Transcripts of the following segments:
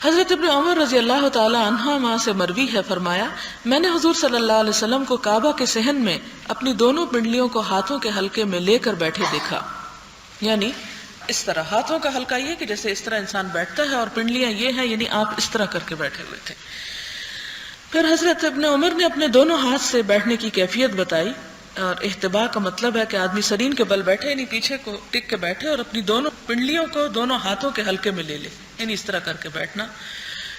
حضرت ابن عمر رضی اللہ تعالی عنہما سے مروی ہے، فرمایا میں نے حضور صلی اللہ علیہ وسلم کو کعبہ کے صحن میں اپنی دونوں پنڈلیوں کو ہاتھوں کے حلقے میں لے کر بیٹھے دیکھا، یعنی اس طرح ہاتھوں کا حلقہ یہ کہ جیسے اس طرح انسان بیٹھتا ہے، اور پنڈلیاں یہ ہیں یعنی آپ اس طرح کر کے بیٹھے ہوئے تھے۔ پھر حضرت ابن عمر نے اپنے دونوں ہاتھ سے بیٹھنے کی کیفیت بتائی، اور احتباء کا مطلب ہے کہ آدمی سرین کے بل بیٹھے، یعنی پیچھے کو ٹک کے بیٹھے اور اپنی دونوں پنڈلیوں کو دونوں ہاتھوں کے حلقے میں لے لے، یعنی اس طرح کر کے بیٹھنا۔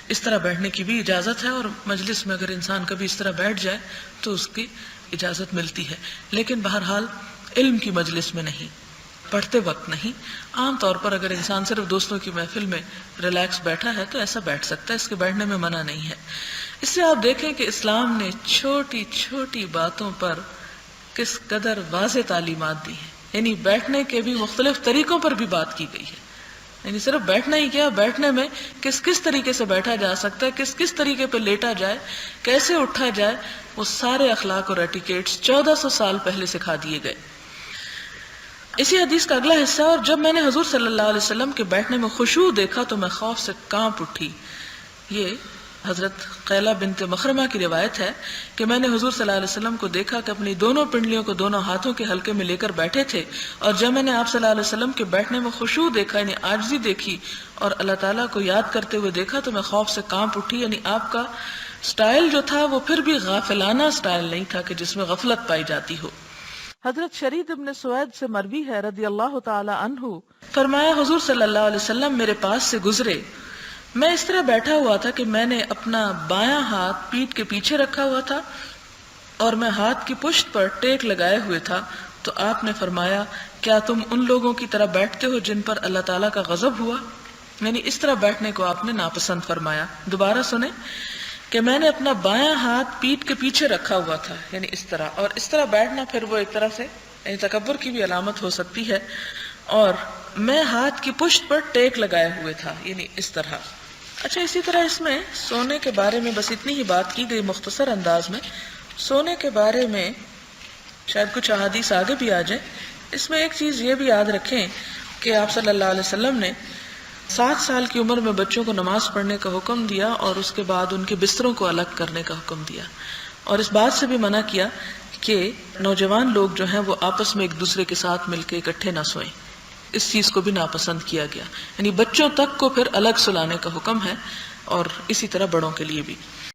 اس طرح بیٹھنے کی بھی اجازت ہے، اور مجلس میں اگر انسان کبھی اس طرح بیٹھ جائے تو اس کی اجازت ملتی ہے، لیکن بہرحال علم کی مجلس میں نہیں، پڑھتے وقت نہیں۔ عام طور پر اگر انسان صرف دوستوں کی محفل میں ریلیکس بیٹھا ہے تو ایسا بیٹھ سکتا ہے، اس کے بیٹھنے میں منع نہیں ہے۔ اس سے آپ دیکھیں کہ اسلام نے چھوٹی چھوٹی باتوں پر کس قدر واضح تعلیمات دی ہیں، یعنی بیٹھنے کے بھی مختلف طریقوں پر بھی بات کی گئی ہے، یعنی صرف بیٹھنا ہی کیا، بیٹھنے میں کس کس طریقے سے بیٹھا جا سکتا ہے، کس کس طریقے پہ لیٹا جائے، کیسے اٹھا جائے، وہ سارے اخلاق اور ایٹیکیٹس 1400 سال پہلے سکھا دیے گئے۔ اسی حدیث کا اگلا حصہ، اور جب میں نے حضور صلی اللہ علیہ وسلم کے بیٹھنے میں خشوع دیکھا تو میں خوف سے کانپ اٹھی۔ یہ حضرت قیلہ بنت مخرمہ کی روایت ہے کہ میں نے حضور صلی اللہ علیہ وسلم کو دیکھا کہ اپنی دونوں پنڈلیوں کو دونوں ہاتھوں کے حلقے میں لے کر بیٹھے تھے، اور جب میں نے آپ صلی اللہ علیہ وسلم کے بیٹھنے میں خشوع دیکھا، یعنی عاجزی دیکھی، اور اللہ تعالیٰ کو یاد کرتے ہوئے دیکھا تو میں خوف سے کانپ اٹھی۔ یعنی آپ کا سٹائل جو تھا وہ پھر بھی غافلانہ سٹائل نہیں تھا کہ جس میں غفلت پائی جاتی ہو۔ حضرت شرید ابن سوید سے مروی ہے رضی اللہ تعالی عنہ، فرمایا حضور صلی اللہ علیہ وسلم میرے پاس سے گزرے، میں اس طرح بیٹھا ہوا تھا کہ میں نے اپنا بایاں ہاتھ پیٹھ کے پیچھے رکھا ہوا تھا اور میں ہاتھ کی پشت پر ٹیک لگائے ہوئے تھا، تو آپ نے فرمایا کیا تم ان لوگوں کی طرح بیٹھتے ہو جن پر اللہ تعالیٰ کا غضب ہوا؟ یعنی اس طرح بیٹھنے کو آپ نے ناپسند فرمایا۔ دوبارہ سنیں کہ میں نے اپنا بایاں ہاتھ پیٹھ کے پیچھے رکھا ہوا تھا، یعنی اس طرح، اور اس طرح بیٹھنا پھر وہ ایک طرح سے یعنی تکبر کی بھی علامت ہو سکتی ہے، اور میں ہاتھ کی پشت پر ٹیک لگائے ہوئے تھا، یعنی اس طرح۔ اچھا، اسی طرح اس میں سونے کے بارے میں بس اتنی ہی بات کی گئی مختصر انداز میں۔ سونے کے بارے میں شاید کچھ احادیث آگے بھی آ جائیں۔ اس میں ایک چیز یہ بھی یاد رکھیں کہ آپ صلی اللہ علیہ وسلم نے 7 سال کی عمر میں بچوں کو نماز پڑھنے کا حکم دیا، اور اس کے بعد ان کے بستروں کو الگ کرنے کا حکم دیا، اور اس بات سے بھی منع کیا کہ نوجوان لوگ جو ہیں وہ آپس میں ایک دوسرے کے ساتھ مل کے اکٹھے نہ سوئیں۔ اس چیز کو بھی ناپسند کیا گیا، یعنی بچوں تک کو پھر الگ سلانے کا حکم ہے، اور اسی طرح بڑوں کے لیے بھی۔